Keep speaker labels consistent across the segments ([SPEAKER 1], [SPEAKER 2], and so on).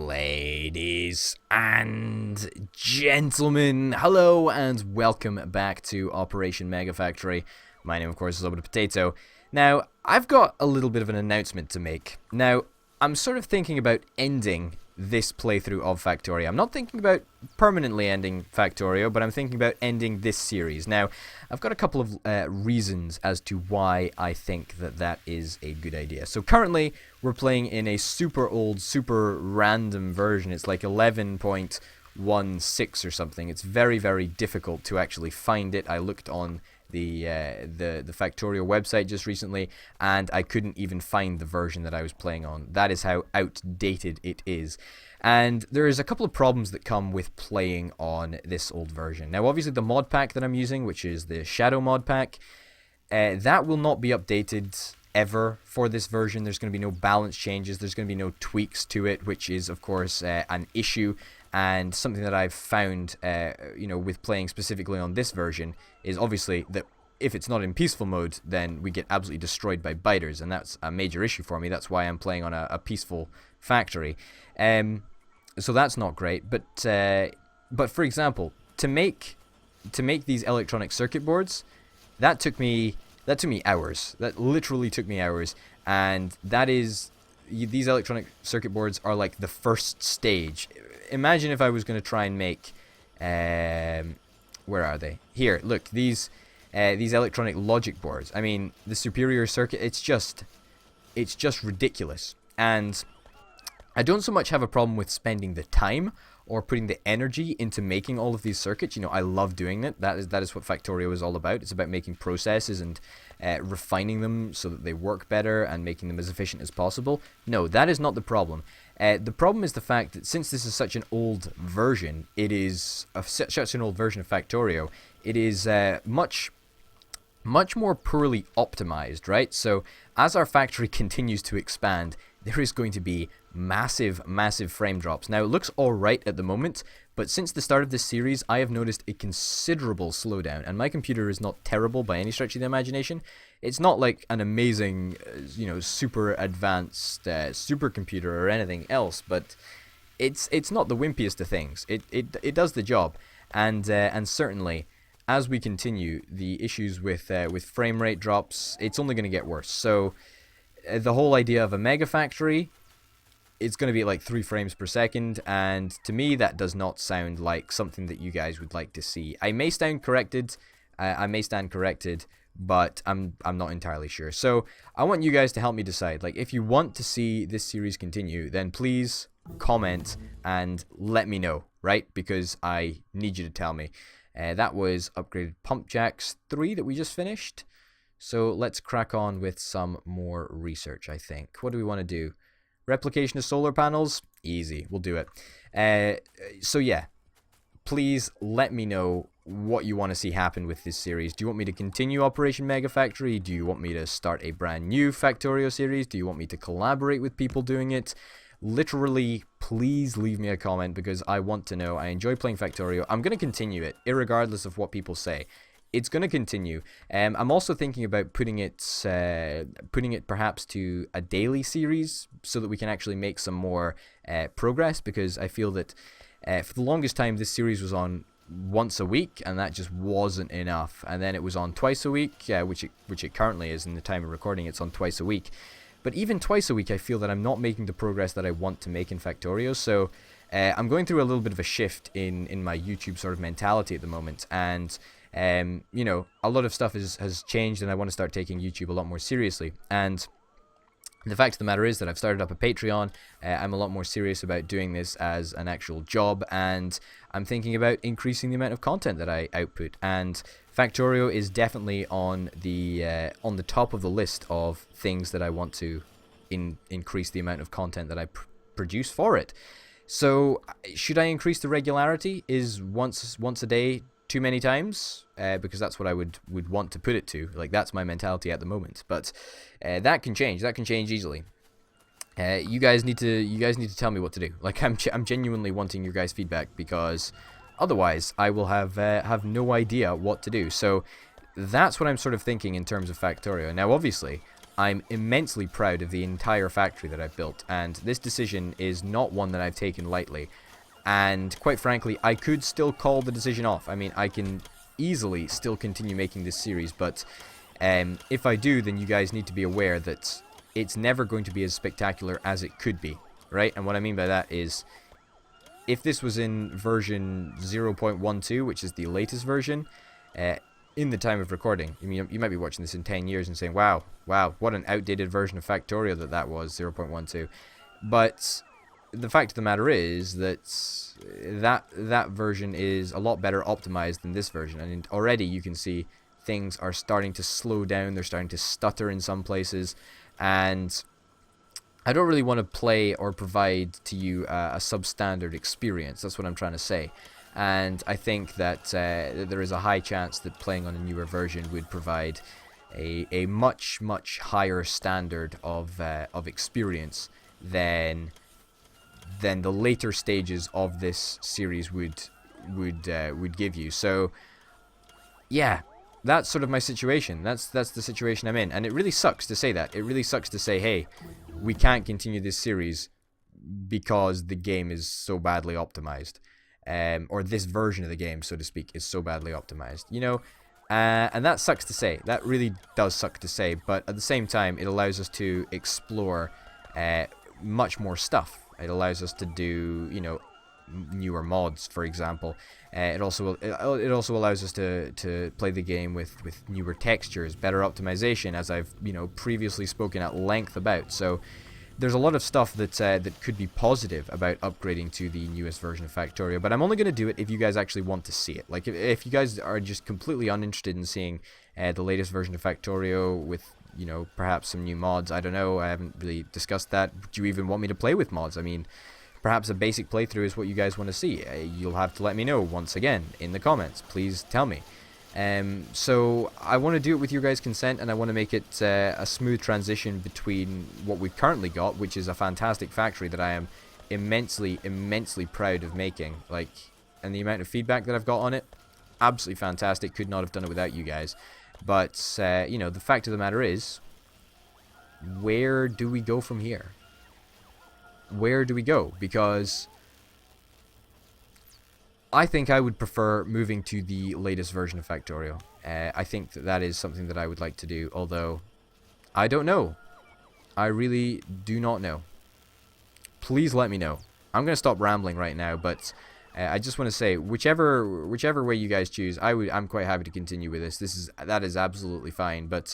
[SPEAKER 1] Ladies and gentlemen, hello and welcome back to Operation Mega Factory. My name, of course, is Open Potato. Now, I've got a little bit of an announcement to make. Now, I'm sort of thinking about ending this playthrough of Factorio. I'm not thinking about permanently ending Factorio, but I'm thinking about ending this series. Now, I've got a couple of reasons as to why I think that that is a good idea. So currently, we're playing in a super old, super random version. It's like 11.16 or something. It's very, very difficult to actually find it. I looked on the Factorio website just recently, and I couldn't even find the version that I was playing on. That is how outdated it is. And there is a couple of problems that come with playing on this old version. Now, obviously, the mod pack that I'm using, which is the Shadow mod pack, that will not be updated ever for this version. There's going to be no balance changes. There's going to be no tweaks to it, which is, of course, an issue. And something that I've found, with playing specifically on this version is obviously that if it's not in peaceful mode, then we get absolutely destroyed by biters, and that's a major issue for me. That's why I'm playing on a peaceful factory. So that's not great. But for example, to make these electronic circuit boards, that took me hours. That literally took me hours, and these electronic circuit boards are like the first stage. Imagine if I was going to try and make, where are they? Here, look, these electronic logic boards. I mean, the superior circuit, it's just ridiculous. And I don't so much have a problem with spending the time or putting the energy into making all of these circuits. You know, I love doing it. That is what Factorio is all about. It's about making processes and refining them so that they work better and making them as efficient as possible. No, that is not the problem. The problem is the fact that since this is such an old version, such an old version of Factorio, it is much more poorly optimized, right? So as our factory continues to expand, there is going to be massive frame drops. Now, it looks alright at the moment, but since the start of this series, I have noticed a considerable slowdown, and my computer is not terrible by any stretch of the imagination. It's not like an amazing, super advanced supercomputer or anything else, but it's not the wimpiest of things. It does the job, and certainly as we continue, the issues with frame rate drops, it's only going to get worse. So the whole idea of a mega factory, it's going to be like 3 frames per second, and to me that does not sound like something that you guys would like to see. I may stand corrected, but I'm not entirely sure. So I want you guys to help me decide. Like, if you want to see this series continue, then please comment and let me know, right? Because I need you to tell me. That was Upgraded Pump Jacks 3 that we just finished. So let's crack on with some more research, I think. What do we want to do? Replication of solar panels? Easy. We'll do it. So yeah, please let me know what you want to see happen with this series. Do you want me to continue Operation Mega Factory? Do you want me to start a brand new Factorio series? Do you want me to collaborate with people doing it? Literally, please leave me a comment because I want to know. I enjoy playing Factorio. I'm going to continue it, irregardless of what people say. It's going to continue. I'm also thinking about putting it perhaps to a daily series so that we can actually make some more progress, because I feel that for the longest time this series was on once a week, and that just wasn't enough. And then it was on twice a week, which it currently is. In the time of recording, it's on twice a week. But even twice a week, I feel that I'm not making the progress that I want to make in Factorio. So I'm going through a little bit of a shift in my YouTube sort of mentality at the moment. And, a lot of stuff has changed, and I want to start taking YouTube a lot more seriously. And the fact of the matter is that I've started up a Patreon. I'm a lot more serious about doing this as an actual job, and I'm thinking about increasing the amount of content that I output. And Factorio is definitely on the top of the list of things that I want to increase the amount of content that I produce for it. So should I increase the regularity? Is once a day too many times? Because that's what I would want to put it to. Like, that's my mentality at the moment. But that can change. That can change easily. You guys need to tell me what to do. Like, I'm genuinely wanting your guys' feedback, because otherwise I will have no idea what to do. So that's what I'm sort of thinking in terms of Factorio. Now, obviously, I'm immensely proud of the entire factory that I've built, and this decision is not one that I've taken lightly. And quite frankly, I could still call the decision off. I mean, I can easily still continue making this series, but if I do, then you guys need to be aware that it's never going to be as spectacular as it could be, right? And what I mean by that is, if this was in version 0.12, which is the latest version, in the time of recording, I mean, you might be watching this in 10 years and saying, wow, what an outdated version of Factorio that was, 0.12. But the fact of the matter is that version is a lot better optimized than this version, and already you can see things are starting to slow down, they're starting to stutter in some places, and I don't really want to play or provide to you a substandard experience. That's what I'm trying to say. And I think that there is a high chance that playing on a newer version would provide a much higher standard of experience than the later stages of this series would give you. So yeah, that's sort of my situation. That's the situation I'm in, and it really sucks to say that. It really sucks to say, hey, we can't continue this series because the game is so badly optimized. Or this version of the game, so to speak, is so badly optimized, you know, and that sucks to say. That really does suck to say, but at the same time, it allows us to explore much more stuff. It allows us to do, you know, newer mods, for example. It also allows us to play the game with newer textures, better optimization, as I've, you know, previously spoken at length about. So there's a lot of stuff that could be positive about upgrading to the newest version of Factorio, but I'm only going to do it if you guys actually want to see it. Like, if you guys are just completely uninterested in seeing the latest version of Factorio with, you know, perhaps some new mods, I don't know, I haven't really discussed that. Do you even want me to play with mods? I mean, perhaps a basic playthrough is what you guys want to see. You'll have to let me know once again in the comments. Please tell me. So I want to do it with your guys' consent, and I want to make it a smooth transition between what we've currently got, which is a fantastic factory that I am immensely proud of making. Like, and the amount of feedback that I've got on it, absolutely fantastic. Could not have done it without you guys. But you know, the fact of the matter is, where do we go from here? Where do we go? Because I think I would prefer moving to the latest version of Factorio. I think that is something that I would like to do, although I don't know. I really do not know. Please let me know. I'm going to stop rambling right now, but I just want to say, whichever way you guys choose, I'm quite happy to continue with this. That is absolutely fine, but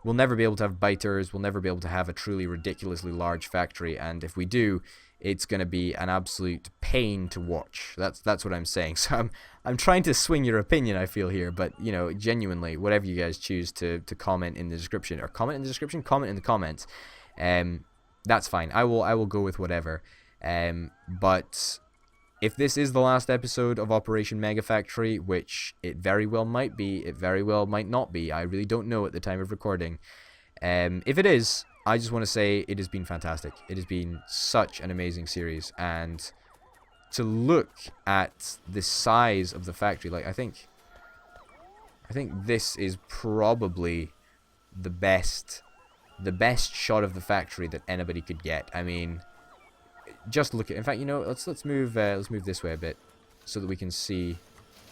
[SPEAKER 1] we'll never be able to have biters. We'll never be able to have a truly ridiculously large factory, and if we do, it's going to be an absolute pain to watch. That's what I'm saying. So I'm trying to swing your opinion, I feel, here, but, you know, genuinely, whatever you guys choose to comment in the description, or comment in the comments, that's fine. I will go with whatever. But if this is the last episode of Operation Mega Factory, which it very well might be, it very well might not be, I really don't know at the time of recording. If it is, I just want to say it has been fantastic. It has been such an amazing series, and to look at the size of the factory, like, I think this is probably the best shot of the factory that anybody could get. I mean, just look at, in fact, you know, let's move this way a bit so that we can see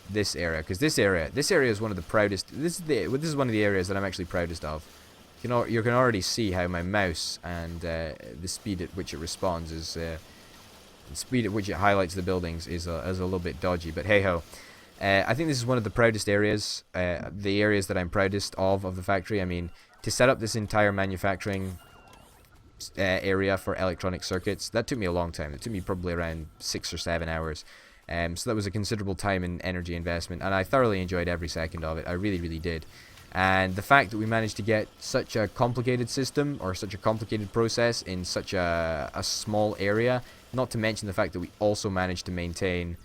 [SPEAKER 1] this area, because this area is one of the proudest. This is one of the areas that I'm actually proudest of. You can already see how my mouse and the speed at which it responds is the speed at which it highlights the buildings is a little bit dodgy, but hey ho. I think this is one of the proudest areas, the areas that I'm proudest of the factory. I mean, to set up this entire manufacturing area for electronic circuits, that took me a long time. It took me probably around 6 or 7 hours. So that was a considerable time and energy investment, and I thoroughly enjoyed every second of it. I really did. And the fact that we managed to get such a complicated system, or such a complicated process, in such a small area, not to mention the fact that we also managed to maintain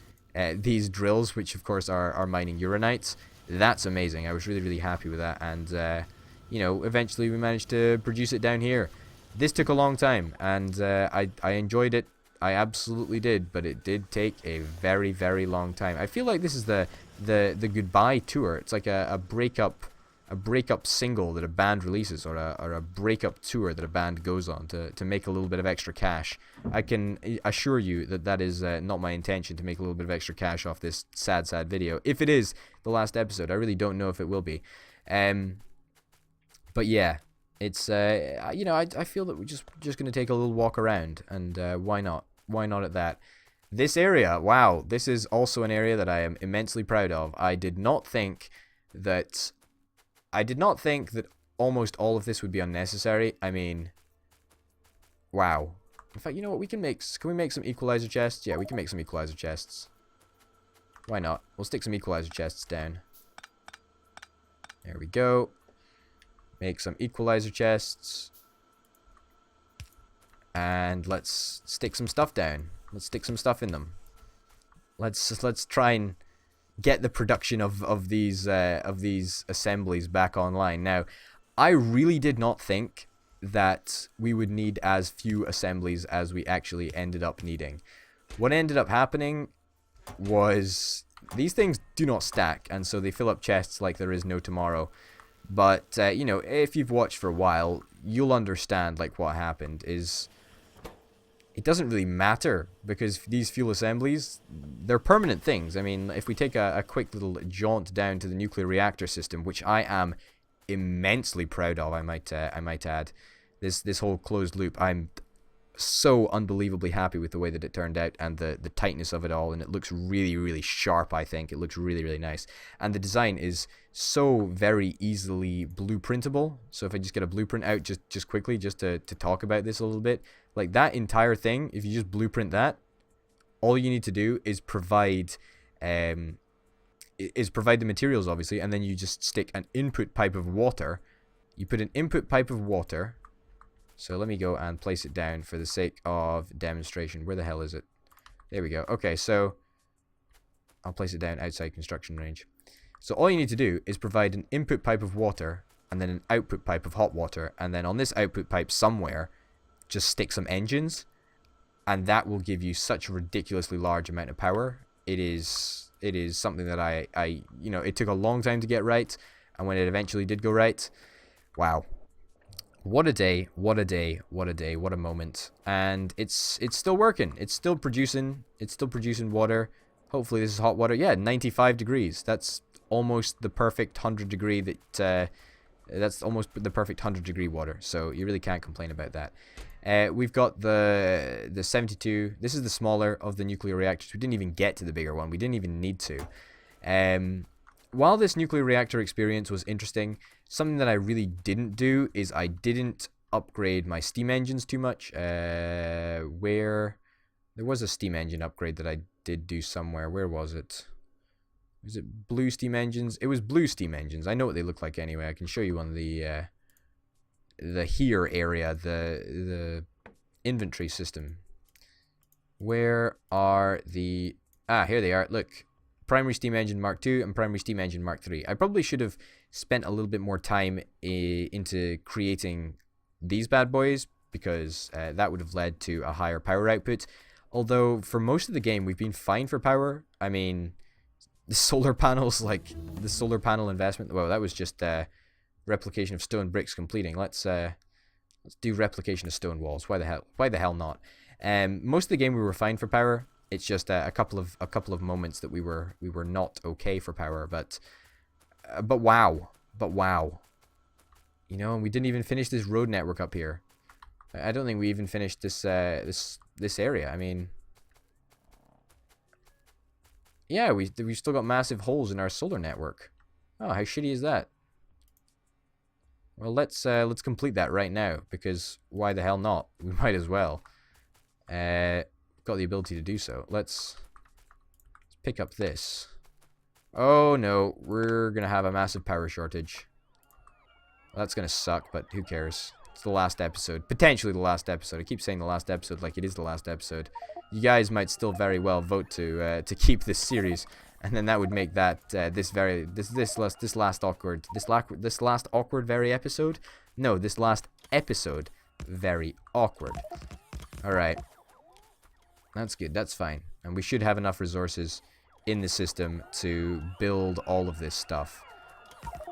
[SPEAKER 1] these drills, which of course are mining uranites, that's amazing. I was really happy with that, and you know, eventually we managed to produce it down here. This took a long time, and I enjoyed it. I absolutely did, but it did take a very long time. I feel like this is the goodbye tour. It's like a breakup breakup single that a band releases, or a breakup tour that a band goes on to make a little bit of extra cash. I can assure you that that is not my intention, to make a little bit of extra cash off this sad video. If it is the last episode, I really don't know if it will be. But yeah, it's you know, I feel that we're just going to take a little walk around, and why not? Why not at that? This area, wow, this is also an area that I am immensely proud of. I did not think that almost all of this would be unnecessary. I mean, wow. In fact, you know what? Can we make some equalizer chests? Yeah, we can make some equalizer chests. Why not? We'll stick some equalizer chests down. There we go. Make some equalizer chests. And let's stick some stuff down. Let's stick some stuff in them. Let's try and get the production of these assemblies back online. Now, I really did not think that we would need as few assemblies as we actually ended up needing. What ended up happening was these things do not stack, and so they fill up chests like there is no tomorrow. But you know, if you've watched for a while, you'll understand like what happened is it doesn't really matter, because these fuel assemblies, they're permanent things. I mean, if we take a quick little jaunt down to the nuclear reactor system, which I am immensely proud of, I might add, this whole closed loop, I'm so unbelievably happy with the way that it turned out, and the tightness of it all, and it looks really sharp. I think it looks really nice, and the design is so very easily blueprintable. So if I just get a blueprint out just quickly, just to talk about this a little bit, like that entire thing, if you just blueprint that, all you need to do is provide the materials, obviously, and then you just stick an input pipe of water. You put an input pipe of water. So let me go and place it down for the sake of demonstration. Where the hell is it? There we go. Okay, so I'll place it down outside construction range. So all you need to do is provide an input pipe of water and then an output pipe of hot water. And then on this output pipe somewhere, just stick some engines. And that will give you such a ridiculously large amount of power. It is something that I you know, it took a long time to get right. And when it eventually did go right, wow. What a day, what a day, what a day, what a moment. And it's still working. It's still producing water. Hopefully this is hot water. Yeah, 95 degrees. That's almost the perfect 100 degree that's almost the perfect 100 degree water. So you really can't complain about that. We've got the 72. This is the smaller of the nuclear reactors. We didn't even get to the bigger one. We didn't even need to. While this nuclear reactor experience was interesting, something that I really didn't do is I didn't upgrade my steam engines too much. Where there was a steam engine upgrade that I did do somewhere. Where was it? Was it blue steam engines? It was blue steam engines. I know what they look like anyway. I can show you on the here area, the inventory system. Where are the... Ah, here they are. Look. Primary steam engine Mark II and primary steam engine Mark III. I probably should have spent a little bit more time into creating these bad boys, because that would have led to a higher power output. Although for most of the game we've been fine for power. I mean, the solar panels, like the solar panel investment. Well, that was just replication of stone bricks completing. Let's do replication of stone walls. Why the hell not? Most of the game we were fine for power. It's just a couple of moments that we were not okay for power, but wow, you know, and we didn't even finish this road network up here. I don't think we even finished this this area. I mean, yeah, we've still got massive holes in our solar network. Oh, how shitty is that? Well, let's complete that right now, because why the hell not? We might as well. Got the ability to do so. Let's pick up this. Oh no, we're gonna have a massive power shortage. Well, that's gonna suck, but who cares? It's the last episode. Potentially the last episode. I keep saying the last episode like it is the last episode. You guys might still very well vote to keep this series, and then that would make that this last awkward episode very awkward. All right. That's good. That's fine. And we should have enough resources in the system to build all of this stuff.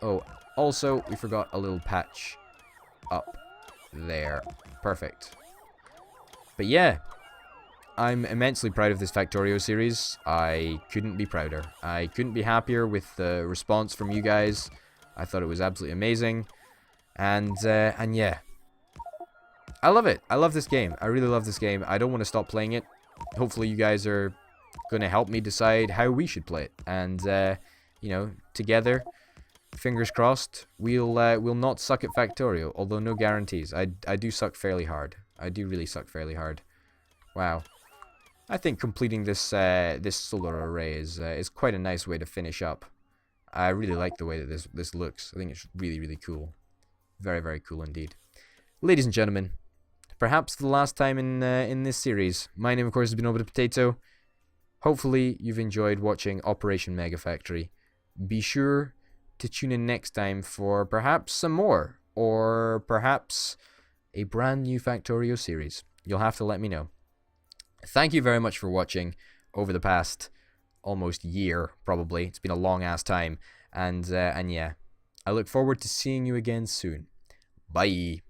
[SPEAKER 1] Oh, also, we forgot a little patch up there. Perfect. But yeah, I'm immensely proud of this Factorio series. I couldn't be prouder. I couldn't be happier with the response from you guys. I thought it was absolutely amazing. And yeah, I love it. I love this game. I really love this game. I don't want to stop playing it. Hopefully you guys are going to help me decide how we should play it. And, you know, together, fingers crossed, we'll not suck at Factorio. Although no guarantees. I do suck fairly hard. I do really suck fairly hard. Wow. I think completing this this solar array is quite a nice way to finish up. I really like the way that this looks. I think it's really, really cool. Very, very cool indeed. Ladies and gentlemen, perhaps for the last time in this series, my name, of course, has been ObitPotato. Hopefully, you've enjoyed watching Operation Mega Factory. Be sure to tune in next time for perhaps some more, or perhaps a brand new Factorio series. You'll have to let me know. Thank you very much for watching over the past almost year, probably. It's been a long-ass time. And yeah, I look forward to seeing you again soon. Bye.